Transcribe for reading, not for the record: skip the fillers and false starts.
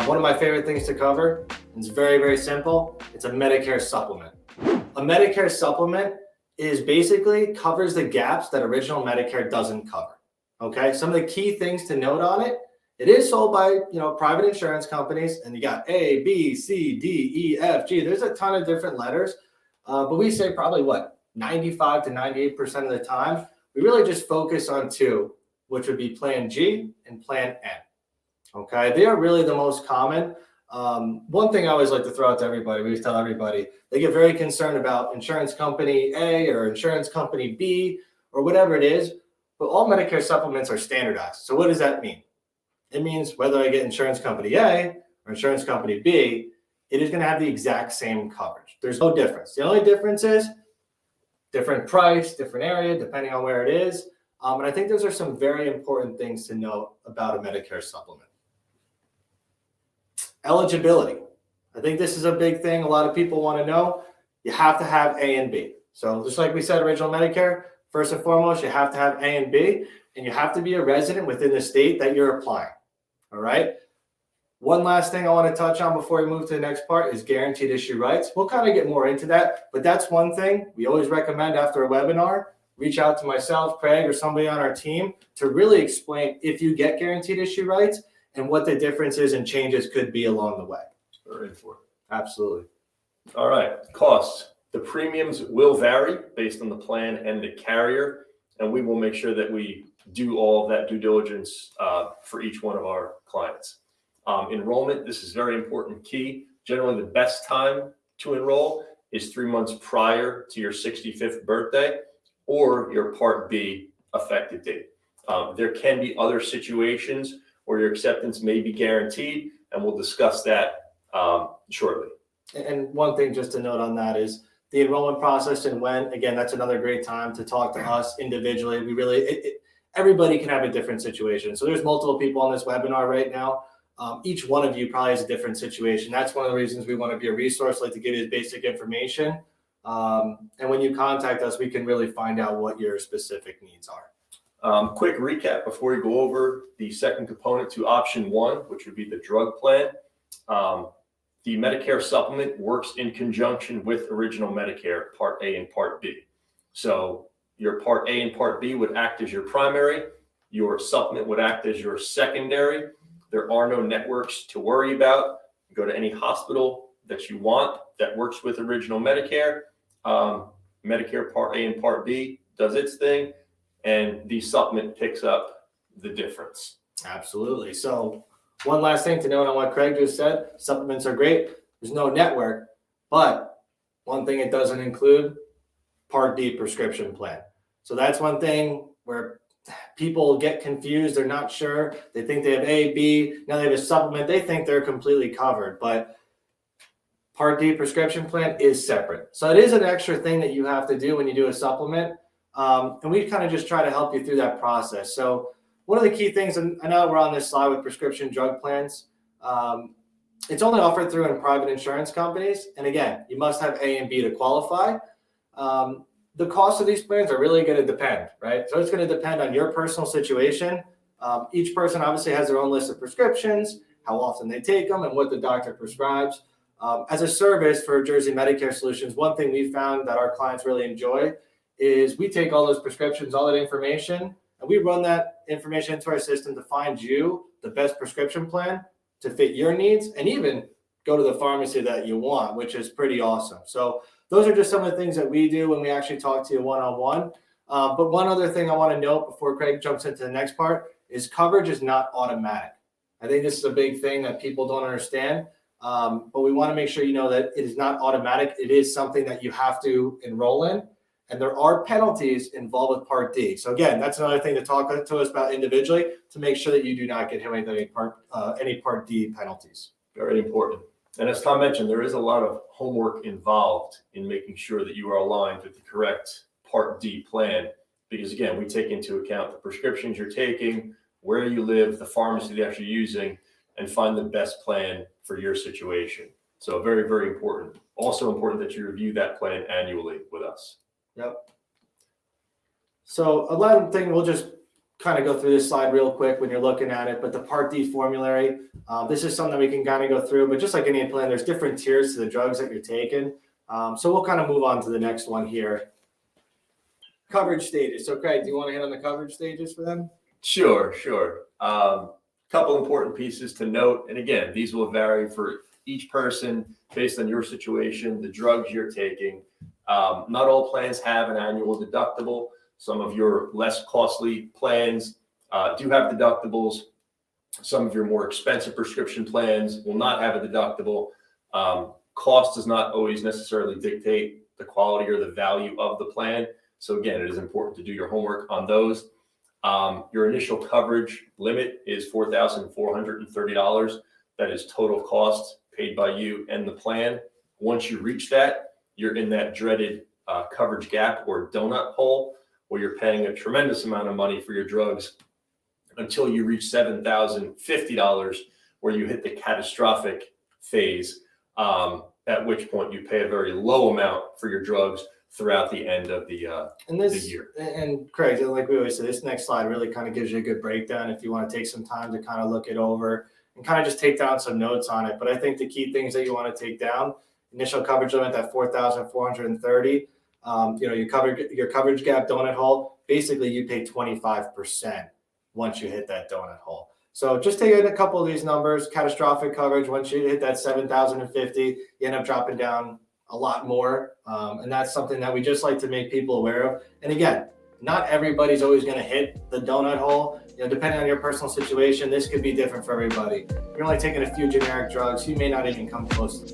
One of my favorite things to cover, and it's very, very simple. It's a Medicare supplement. A Medicare supplement is basically covers the gaps that original Medicare doesn't cover. Okay, some of the key things to note on it. It is sold by private insurance companies, and you got A, B, C, D, E, F, G. There's a ton of different letters, but we say probably 95 to 98% of the time, we really just focus on two, which would be Plan G and Plan N. Okay, they are really the most common. One thing I always like to throw out to everybody, we tell everybody, they get very concerned about insurance company A or insurance company B or whatever it is, but all Medicare supplements are standardized. So what does that mean? It means whether I get insurance company A or insurance company B, it is going to have the exact same coverage. There's no difference. The only difference is different price, different area, depending on where it is. And I think those are some very important things to note about a Medicare supplement. Eligibility. I think this is a big thing. A lot of people want to know. You have to have A and B. So just like we said, original Medicare, first and foremost, you have to have A and B, and you have to be a resident within the state that you're applying. All right. One last thing I want to touch on before we move to the next part is guaranteed issue rights. We'll kind of get more into that, but that's one thing we always recommend after a webinar. Reach out to myself, Craig, or somebody on our team to really explain if you get guaranteed issue rights and what the differences and changes could be along the way. Very important. Absolutely. All right. Costs. The premiums will vary based on the plan and the carrier, and we will make sure that we do all of that due diligence for each one of our clients. Enrollment, this is very important key. Generally, the best time to enroll is 3 months prior to your 65th birthday or your Part B effective date. There can be other situations where your acceptance may be guaranteed, and we'll discuss that shortly. And one thing just to note on that is the enrollment process and when, again, that's another great time to talk to us individually. We really, everybody can have a different situation. So there's multiple people on this webinar right now. Each one of you probably has a different situation. That's one of the reasons we want to be a resource, like to give you basic information. And when you contact us, we can really find out what your specific needs are. Quick recap before we go over the second component to option one, which would be the drug plan. The Medicare supplement works in conjunction with original Medicare Part A and Part B. So your Part A and Part B would act as your primary. Your supplement would act as your secondary. There are no networks to worry about. You go to any hospital that you want that works with original Medicare. Medicare Part A and Part B does its thing, and the supplement picks up the difference. Absolutely. So one last thing to note on what Craig just said, supplements are great. There's no network, but one thing it doesn't include, Part D prescription plan. So that's one thing where people get confused. They're not sure. They think they have A, B. Now they have a supplement. They think they're completely covered, but Part D prescription plan is separate. So it is an extra thing that you have to do when you do a supplement. And we kind of just try to help you through that process. So one of the key things, and I know we're on this slide with prescription drug plans, it's only offered through in private insurance companies. And again, you must have A and B to qualify. The cost of these plans are really going to depend, right? So it's going to depend on your personal situation. Each person obviously has their own list of prescriptions, how often they take them, and what the doctor prescribes. As a service for Jersey Medicare Solutions, one thing we found that our clients really enjoy is we take all those prescriptions, all that information, and we run that information into our system to find you the best prescription plan to fit your needs, and even go to the pharmacy that you want, which is pretty awesome. So those are just some of the things that we do when we actually talk to you one-on-one. But one other thing I want to note before Craig jumps into the next part is coverage is not automatic. I think this is a big thing that people don't understand. But we want to make sure you know that it is not automatic. It is something that you have to enroll in. And there are penalties involved with Part D. So again, that's another thing to talk to us about individually to make sure that you do not get hit with any Part D penalties. Very important. And as Tom mentioned, there is a lot of homework involved in making sure that you are aligned with the correct Part D plan. Because again, we take into account the prescriptions you're taking, where you live, the pharmacy that you're using, and find the best plan for your situation. So very, very important. Also important that you review that plan annually with us. Yep. So another thing we'll just kind of go through this slide real quick when you're looking at it, but the Part D formulary, this is something that we can kind of go through, but just like any plan, there's different tiers to the drugs that you're taking. So we'll kind of move on to the next one here. Coverage stages. So Craig, do you want to hit on the coverage stages for them? Sure. Couple important pieces to note. And again, these will vary for each person based on your situation, the drugs you're taking. Not all plans have an annual deductible. Some of your less costly plans do have deductibles. Some of your more expensive prescription plans will not have a deductible. Cost does not always necessarily dictate the quality or the value of the plan. So again, it is important to do your homework on those. Your initial coverage limit is $4,430. That is total cost paid by you and the plan. Once you reach that, you're in that dreaded coverage gap or donut hole, where you're paying a tremendous amount of money for your drugs until you reach $7,050, where you hit the catastrophic phase, at which point you pay a very low amount for your drugs throughout the end of the year. And Craig, like we always say, this next slide really kind of gives you a good breakdown if you want to take some time to kind of look it over and kind of just take down some notes on it. But I think the key things that you want to take down: initial coverage limit at $4,430. Your coverage gap donut hole. Basically, you pay 25% once you hit that donut hole. So just taking a couple of these numbers: catastrophic coverage, once you hit that $7,050, you end up dropping down a lot more. And that's something that we just like to make people aware of. And again, not everybody's always going to hit the donut hole. Depending on your personal situation, this could be different for everybody. You're only taking a few generic drugs, you may not even come close